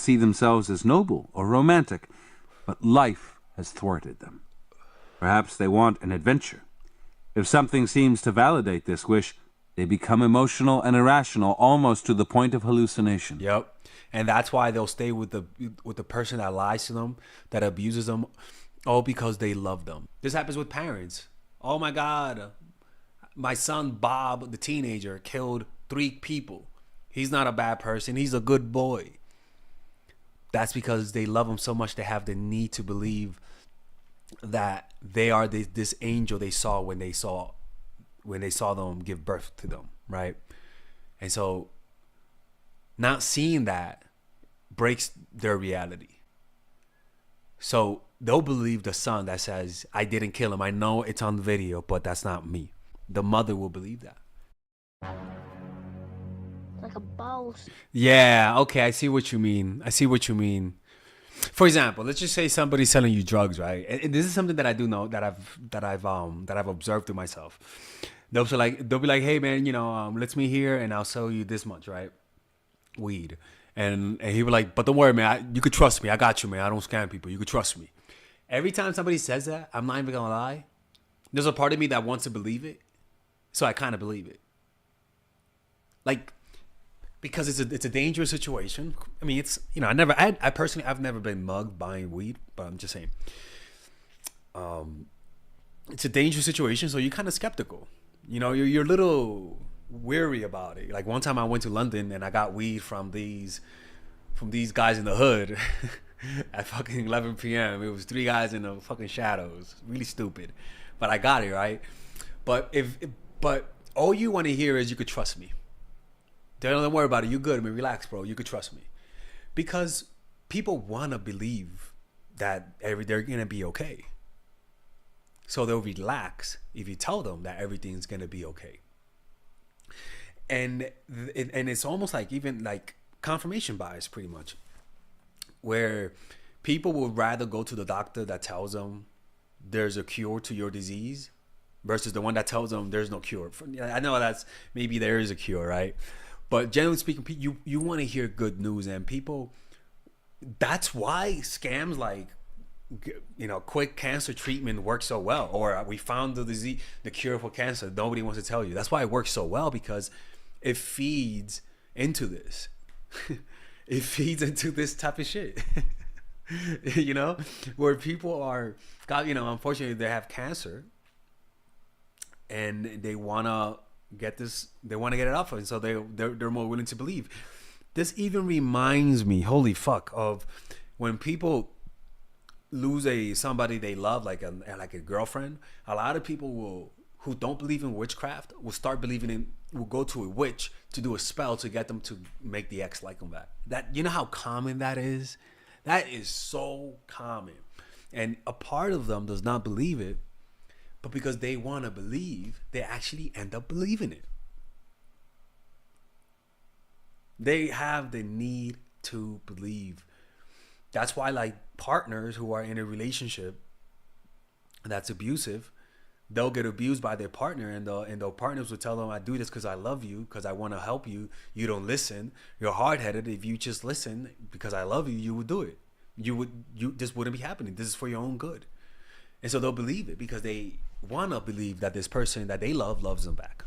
see themselves as noble or romantic, but life has thwarted them. Perhaps they want an adventure. If something seems to validate this wish, they become emotional and irrational, almost to the point of hallucination. Yep. And that's why they'll stay with the person that lies to them, that abuses them, all because they love them. This happens with parents. Oh my God, my son Bob, the teenager, killed 3 people. He's not a bad person. He's a good boy. That's because they love him so much they have the need to believe that they are this angel they saw when they saw them give birth to them, right? And so not seeing that breaks their reality. So they'll believe the son that says, I didn't kill him. I know it's on video, but that's not me. The mother will believe that. Like a boss. Yeah, okay, I see what you mean. For example, let's just say somebody's selling you drugs, right? And this is something that I do know that I've observed to myself. They'll be like, hey man, let's meet here and I'll sell you this much, right? Weed. And he was like, but don't worry, man, you could trust me. I got you, man. I don't scam people. You could trust me. Every time somebody says that, I'm not even gonna lie, there's a part of me that wants to believe it. So I kind of believe it. Like, because it's a dangerous situation. I mean, it's, I personally, I've never been mugged buying weed, but I'm just saying, it's a dangerous situation. So you're kind of skeptical, you're a little weary about it. Like one time I went to London and I got weed from these guys in the hood at fucking 11 p.m. It was 3 guys in the fucking shadows. Really stupid, but I got it, right? But all you want to hear is you could trust me. Don't worry about it. You good. I mean, relax, bro. You could trust me. Because people want to believe that they're going to be okay. So they'll relax if you tell them that everything's going to be okay. And it's almost like even like confirmation bias pretty much. Where people would rather go to the doctor that tells them there's a cure to your disease versus the one that tells them there's no cure. I know that's maybe there is a cure, right? But generally speaking, you want to hear good news, and people, that's why scams like, quick cancer treatment works so well, or we found the cure for cancer. Nobody wants to tell you. That's why it works so well, because it feeds into this. It feeds into this type of shit. Where people are, unfortunately they have cancer, and they wanna get it off, and so they're more willing to believe. This even reminds me, holy fuck, of when people lose somebody they love, like a girlfriend. A lot of people who don't believe in witchcraft will start believing will go to a witch to do a spell to get them to make the ex like them back. That, how common that is? That is so common. And a part of them does not believe it, but because they want to believe, they actually end up believing it. They have the need to believe. That's why, like, partners who are in a relationship that's abusive, they'll get abused by their partner, and the partners will tell them, I do this because I love you, because I want to help you. You don't listen. You're hard-headed. If you just listen because I love you, you would do it. This wouldn't be happening. This is for your own good. And so they'll believe it because they want to believe that this person that they love loves them back.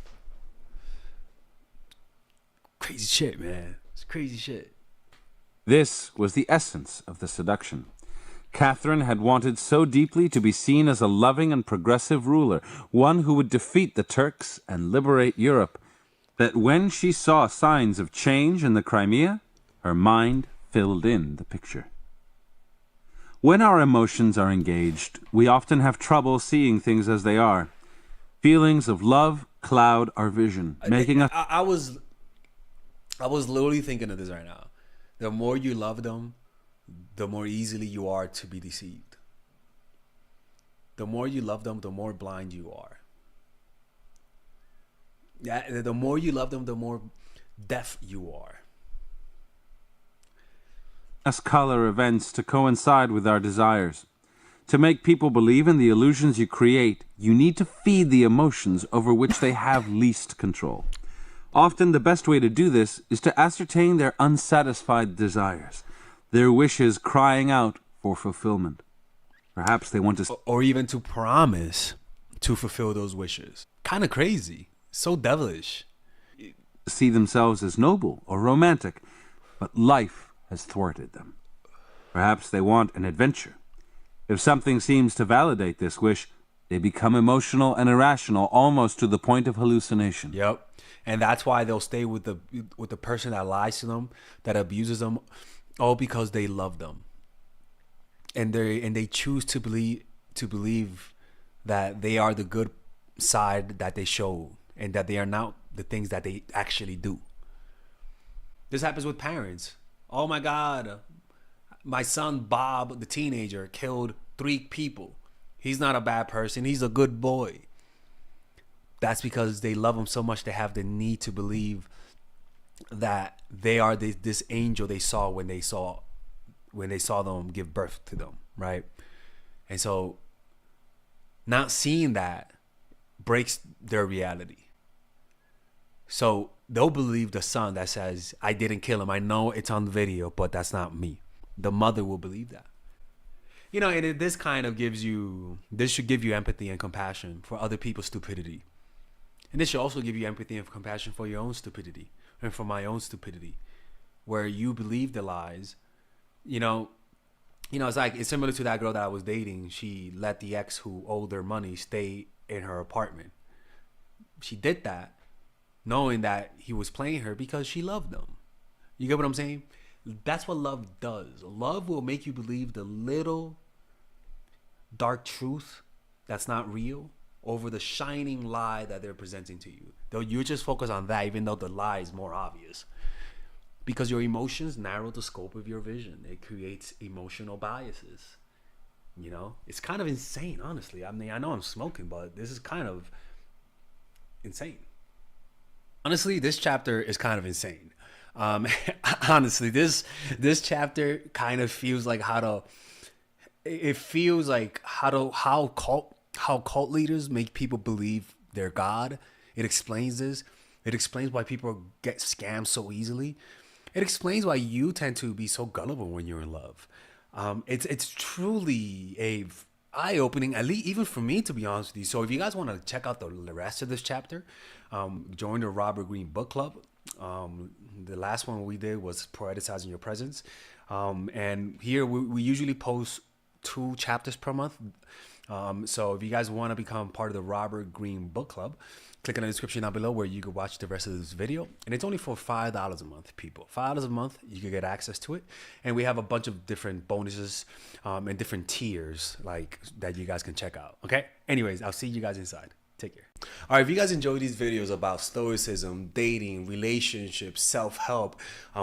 Crazy shit, man. It's crazy shit. This was the essence of the seduction. Catherine had wanted so deeply to be seen as a loving and progressive ruler, one who would defeat the Turks and liberate Europe, that when she saw signs of change in the Crimea, her mind filled in the picture. When our emotions are engaged, we often have trouble seeing things as they are. Feelings of love cloud our vision, making us... I was literally thinking of this right now. The more you love them, the more easily you are to be deceived. The more you love them, the more blind you are. Yeah, the more you love them, the more deaf you are. Us color events to coincide with our desires. To make people believe in the illusions you create, you need to feed the emotions over which they have least control. Often the best way to do this is to ascertain their unsatisfied desires. their wishes crying out for fulfillment. Perhaps they want to Or even to promise to fulfill those wishes. Kind of crazy. So devilish. see themselves as noble or romantic, but life has thwarted them. Perhaps they want an adventure. If something seems to validate this wish, they become emotional and irrational, almost to the point of hallucination. Yep. And that's why they'll stay with the person that lies to them, that abuses them, all because they love them. And they choose to believe that they are the good side that they show, and that they are not the things that they actually do. This happens with parents. Oh my God, my son Bob, the teenager, killed 3 people. He's not a bad person. He's a good boy. That's because they love him so much. They have the need to believe that they are this angel they saw when they saw them give birth to them, right? And so not seeing that breaks their reality. So they'll believe the son that says, I didn't kill him. I know it's on the video, but that's not me. The mother will believe that. You know, and this should give you empathy and compassion for other people's stupidity. And this should also give you empathy and compassion for your own stupidity and for my own stupidity, where you believe the lies. You know, it's similar to that girl that I was dating. She let the ex who owed her money stay in her apartment. She did that knowing that he was playing her because she loved him. You get what I'm saying? That's what love does. Love will make you believe the little dark truth that's not real over the shining lie that they're presenting to you. Though you just focus on that, even though the lie is more obvious. Because your emotions narrow the scope of your vision. It creates emotional biases. You know, it's kind of insane, honestly. I mean, I know I'm smoking, but this is kind of insane. Honestly, this chapter is kind of insane. Honestly, this chapter kind of feels like how cult leaders make people believe they're God. It explains this. It explains why people get scammed so easily. It explains why you tend to be so gullible when you're in love. It's truly a eye-opening, at least even for me, to be honest with you. So if you guys want to check out the rest of this chapter, join the Robert Greene book club. The last one we did was Poeticizing Your Presence. And here we usually post 2 chapters per month. So if you guys want to become part of the Robert Greene book club, click on the description down below where you can watch the rest of this video. And it's only for $5 a month, people. $5 a month, you can get access to it. And we have a bunch of different bonuses and different tiers like that you guys can check out. Okay? Anyways, I'll see you guys inside. Take care. All right, if you guys enjoy these videos about stoicism, dating, relationships, self-help,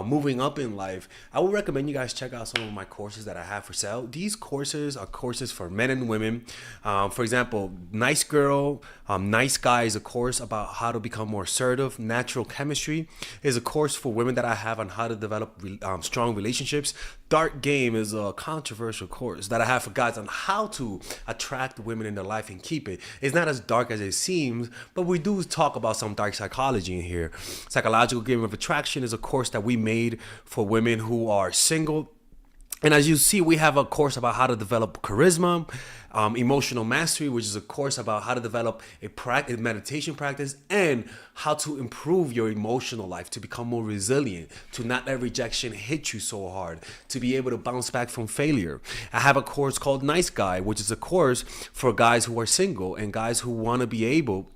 moving up in life, I would recommend you guys check out some of my courses that I have for sale. These courses are courses for men and women. For example, Nice Girl, Nice Guy is a course about how to become more assertive. Natural Chemistry is a course for women that I have on how to develop strong relationships. Dark Game is a controversial course that I have for guys on how to attract women in their life and keep it. It's not as dark as it seems, but we do talk about some dark psychology in here. Psychological Game of Attraction is a course that we made for women who are single. And as you see, we have a course about how to develop charisma, emotional mastery, which is a course about how to develop a meditation practice and how to improve your emotional life, to become more resilient, to not let rejection hit you so hard, to be able to bounce back from failure. I have a course called Nice Guy, which is a course for guys who are single and guys who want to be able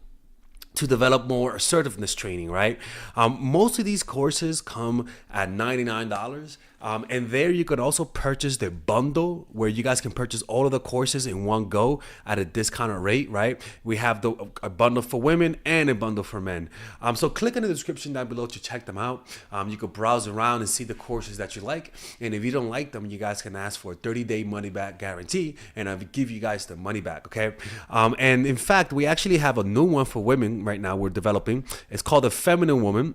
to develop more assertiveness training, right? Most of these courses come at $99. And there you can also purchase the bundle where you guys can purchase all of the courses in one go at a discounted rate, right? We have a bundle for women and a bundle for men. So click in the description down below to check them out. You can browse around and see the courses that you like. And if you don't like them, you guys can ask for a 30-day money-back guarantee, and I'll give you guys the money back, okay? And in fact, we actually have a new one for women right now we're developing. It's called The Feminine Woman.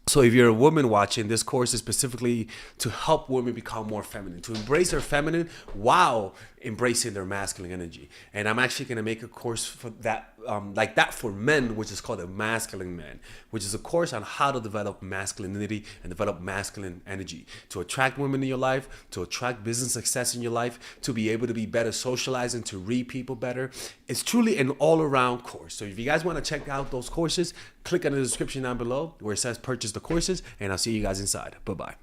So if you're a woman watching, this course is specifically to help women become more feminine, to embrace their feminine while embracing their masculine energy. And I'm actually going to make a course for that, like that for men, which is called a masculine man, which is a course on how to develop masculinity and develop masculine energy to attract women in your life, to attract business success in your life, to be able to be better socializing, to read people better. It's truly an all-around course. So if you guys want to check out those courses, click on the description down below where it says purchase the courses, and I'll see you guys inside. Bye-bye.